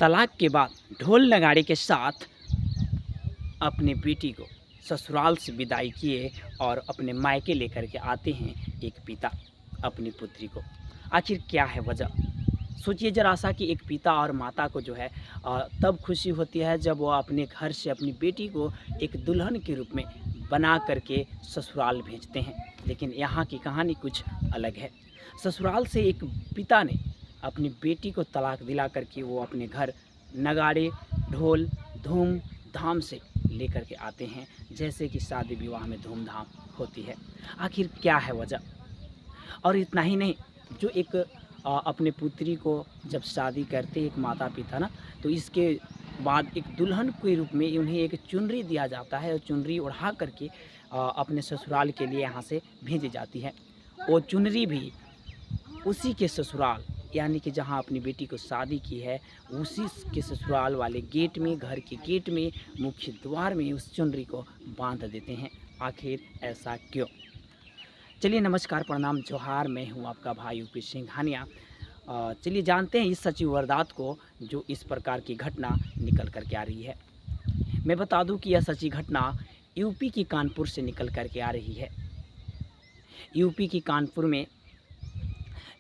तलाक के बाद ढोल नगाड़े के साथ अपनी बेटी को ससुराल से विदाई किए और अपने मायके लेकर के आते हैं एक पिता अपनी पुत्री को। आखिर क्या है वजह? सोचिए ज़रा सा कि एक पिता और माता को जो है तब खुशी होती है जब वो अपने घर से अपनी बेटी को एक दुल्हन के रूप में बना करके ससुराल भेजते हैं। लेकिन यहाँ की कहानी कुछ अलग है। ससुराल से एक पिता ने अपनी बेटी को तलाक दिला करके वो अपने घर नगाड़े ढोल धूम धाम से लेकर के आते हैं, जैसे कि शादी विवाह में धूमधाम होती है। आखिर क्या है वजह? और इतना ही नहीं, जो एक अपने पुत्री को जब शादी करते एक माता पिता ना, तो इसके बाद एक दुल्हन के रूप में उन्हें एक चुनरी दिया जाता है और चुनरी ओढ़ा करके अपने ससुराल के लिए यहाँ से भेजी जाती है। वो चुनरी भी उसी के ससुराल, यानी कि जहाँ अपनी बेटी को शादी की है, उसी के ससुराल वाले गेट में, घर के गेट में, मुख्य द्वार में उस चुनरी को बांध देते हैं। आखिर ऐसा क्यों? चलिए नमस्कार, प्रणाम, जोहार। मैं हूँ आपका भाई यूपी सिंह हानिया। चलिए जानते हैं इस सच्ची वारदात को जो इस प्रकार की घटना निकल कर के आ रही है। मैं बता दूं कि यह सच्ची घटना यूपी की कानपुर से निकल कर के आ रही है। यूपी की कानपुर में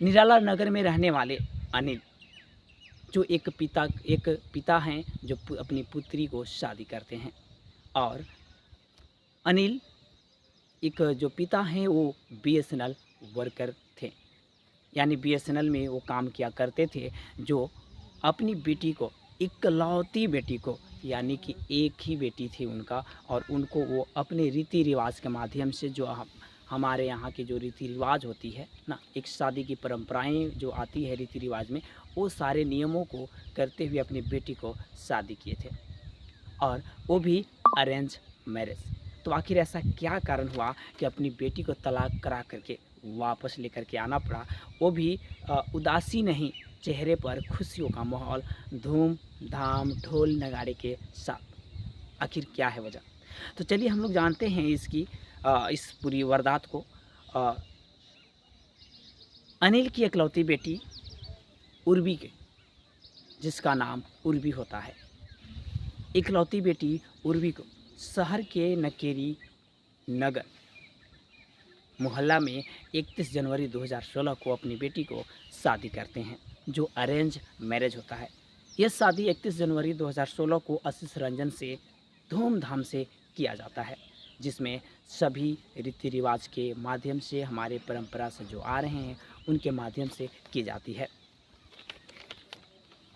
निराला नगर में रहने वाले अनिल, जो एक पिता हैं जो अपनी पुत्री को शादी करते हैं। और अनिल एक जो पिता हैं वो बीएसएनएल वर्कर थे, यानी बीएसएनएल में वो काम किया करते थे। जो अपनी बेटी को, इकलौती बेटी को, यानी कि एक ही बेटी थी उनका, और उनको वो अपने रीति रिवाज के माध्यम से, जो हमारे यहाँ की जो रीति रिवाज होती है ना, एक शादी की परंपराएं जो आती है रीति रिवाज में, वो सारे नियमों को करते हुए अपनी बेटी को शादी किए थे, और वो भी अरेंज मैरिज। तो आखिर ऐसा क्या कारण हुआ कि अपनी बेटी को तलाक करा करके वापस लेकर के आना पड़ा, वो भी उदासी नहीं, चेहरे पर खुशियों का माहौल, धूम धाम ढोल नगाड़े के साथ। आखिर क्या है वजह? तो चलिए हम लोग जानते हैं इस पूरी वारदात को। अनिल की इकलौती बेटी उर्वी के, जिसका नाम उर्वी होता है, इकलौती बेटी उर्वी को शहर के नकेरी नगर मोहल्ला में 31 जनवरी 2016 को अपनी बेटी को शादी करते हैं, जो अरेंज मैरिज होता है। यह शादी 31 जनवरी 2016 को आशीष रंजन से धूमधाम से किया जाता है, जिसमें सभी रीति रिवाज के माध्यम से, हमारे परंपरा से जो आ रहे हैं उनके माध्यम से की जाती है।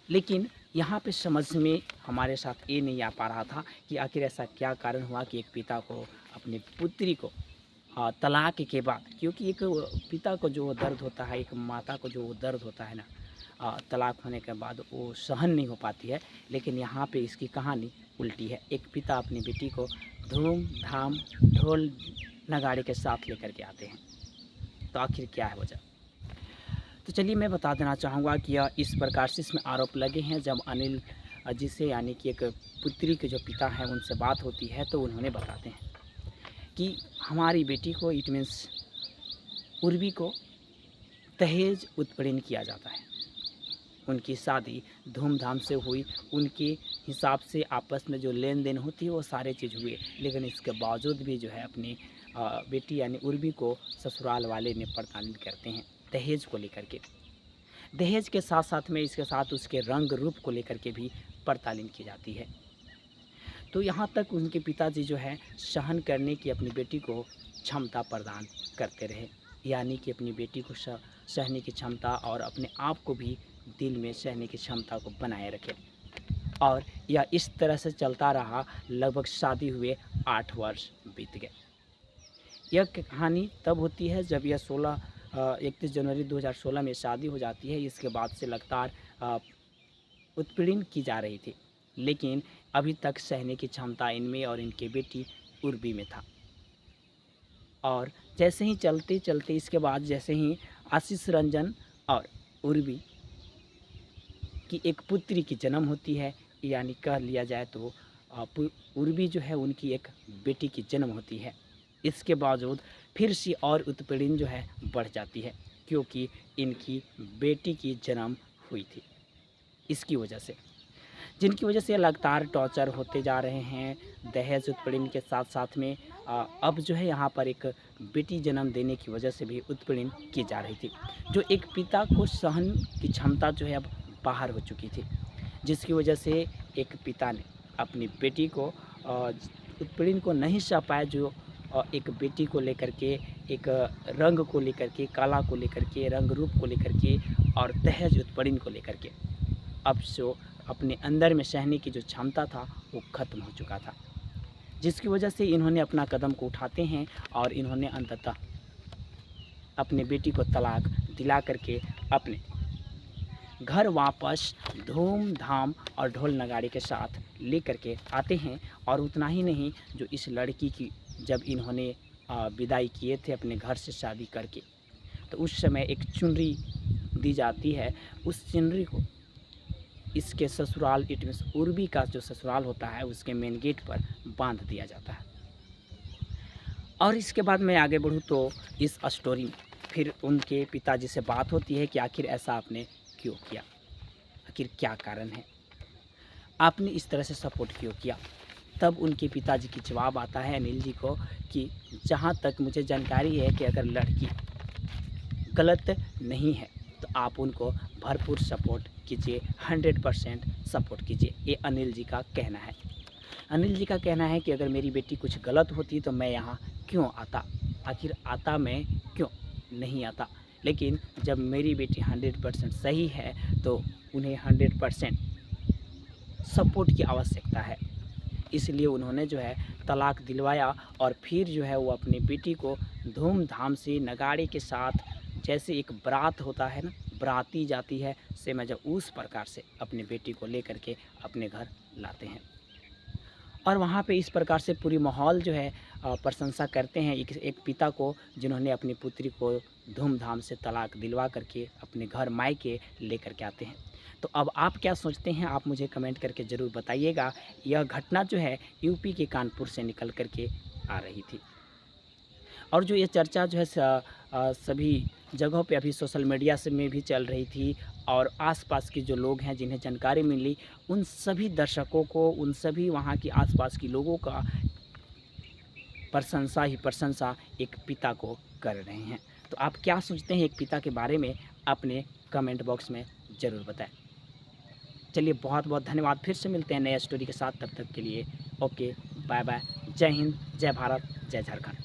लेकिन यहाँ पे समझ में हमारे साथ ये नहीं आ पा रहा था कि आखिर ऐसा क्या कारण हुआ कि एक पिता को अपनी पुत्री को तलाक के बाद, क्योंकि एक पिता को जो दर्द होता है, एक माता को जो दर्द होता है ना, तलाक होने के बाद वो सहन नहीं हो पाती है। लेकिन यहाँ पे इसकी कहानी उल्टी है। एक पिता अपनी बेटी को धूम धाम ढोल नगाड़े के साथ लेकर के आते हैं। तो आखिर क्या है वजह? तो चलिए मैं बता देना चाहूँगा कि यह इस प्रकार से इसमें आरोप लगे हैं। जब अनिल जी यानी कि एक पुत्री के जो पिता हैं उनसे बात होती है, तो उन्होंने बताते हैं कि हमारी बेटी को, इट मीन्स उर्वी को, दहेज उत्पीड़न किया जाता है। उनकी शादी धूमधाम से हुई, उनके हिसाब से आपस में जो लेन देन होती है वो सारे चीज़ हुए, लेकिन इसके बावजूद भी जो है अपनी बेटी यानी उर्वी को ससुराल वाले ने प्रताड़ित करते हैं दहेज को लेकर के। दहेज के साथ साथ में इसके साथ उसके रंग रूप को लेकर के भी प्रताड़ित की जाती है। तो यहाँ तक उनके पिताजी जो है सहन करने की अपनी बेटी को क्षमता प्रदान करते रहे, यानी कि अपनी बेटी को सहने की क्षमता और अपने आप को भी दिल में सहने की क्षमता को बनाए रखे। और यह इस तरह से चलता रहा, लगभग शादी हुए 8 वर्ष बीत गए। यह कहानी तब होती है जब यह 31 जनवरी 2016 में शादी हो जाती है। इसके बाद से लगातार उत्पीड़न की जा रही थी, लेकिन अभी तक सहने की क्षमता इनमें और इनके बेटी उर्वी में था। और जैसे ही चलते चलते इसके बाद जैसे ही आशीष रंजन और उर्वी की एक पुत्री की जन्म होती है, यानी कह लिया जाए तो उर्वी जो है उनकी एक बेटी की जन्म होती है। इसके बावजूद फिर से और उत्पीड़न जो है बढ़ जाती है, क्योंकि इनकी बेटी की जन्म हुई थी। इसकी वजह से जिनकी वजह से लगातार टॉर्चर होते जा रहे हैं। दहेज उत्पीड़न के साथ साथ में अब जो है यहाँ पर एक बेटी जन्म देने की वजह से भी उत्पीड़न की जा रही थी, जो एक पिता को सहन की क्षमता जो है अब बाहर हो चुकी थी, जिसकी वजह से एक पिता ने अपनी बेटी को उत्पीड़न को नहीं सह पाया, जो एक बेटी को लेकर के, एक रंग को लेकर के, कला को लेकर के, रंग रूप को लेकर के और दहेज उत्पीड़न को लेकर के अब जो अपने अंदर में सहने की जो क्षमता था वो ख़त्म हो चुका था, जिसकी वजह से इन्होंने अपना कदम को उठाते हैं और इन्होंने अंततः अपने बेटी को तलाक दिला करके अपने घर वापस धूमधाम और ढोल नगाड़े के साथ लेकर के आते हैं। और उतना ही नहीं, जो इस लड़की की जब इन्होंने विदाई किए थे अपने घर से शादी करके, तो उस समय एक चुनरी दी जाती है। उस चुनरी को इसके ससुराल, इट मीन्स उर्वी का जो ससुराल होता है उसके मेन गेट पर बांध दिया जाता है। और इसके बाद मैं आगे बढ़ूँ तो इस स्टोरी में फिर उनके पिताजी से बात होती है कि आखिर ऐसा आपने क्यों किया, आखिर क्या कारण है, आपने इस तरह से सपोर्ट क्यों किया। तब उनके पिताजी की जवाब आता है अनिल जी को कि जहाँ तक मुझे जानकारी है कि अगर लड़की गलत नहीं है तो आप उनको भरपूर सपोर्ट कीजिए, 100% सपोर्ट कीजिए। ये अनिल जी का कहना है। अनिल जी का कहना है कि अगर मेरी बेटी कुछ गलत होती तो मैं यहाँ क्यों आता, आखिर आता मैं क्यों नहीं आता। लेकिन जब मेरी बेटी 100% सही है तो उन्हें 100% सपोर्ट की आवश्यकता है, इसलिए उन्होंने जो है तलाक दिलवाया। और फिर जो है वो अपनी बेटी को धूमधाम से नगाड़े के साथ, जैसे एक बारात होता है ना, बाराती जाती है, सेम जब उस प्रकार से अपनी बेटी को लेकर के अपने घर लाते हैं। और वहाँ पे इस प्रकार से पूरी माहौल जो है प्रशंसा करते हैं एक पिता को, जिन्होंने अपनी पुत्री को धूमधाम से तलाक दिलवा करके अपने घर मायके लेकर के आते हैं। तो अब आप क्या सोचते हैं, आप मुझे कमेंट करके ज़रूर बताइएगा। यह घटना जो है यूपी के कानपुर से निकल करके आ रही थी, और जो ये चर्चा जो है सभी जगहों पे अभी सोशल मीडिया से में भी चल रही थी। और आसपास के जो लोग हैं जिन्हें जानकारी मिली, उन सभी दर्शकों को, उन सभी वहाँ की आसपास के लोगों का प्रशंसा ही प्रशंसा एक पिता को कर रहे हैं। तो आप क्या सोचते हैं एक पिता के बारे में, अपने कमेंट बॉक्स में ज़रूर बताएं। चलिए बहुत बहुत धन्यवाद, फिर से मिलते हैं नए स्टोरी के साथ, तब तक के लिए ओके, बाय बाय, जय हिंद, जय भारत, जय झारखंड।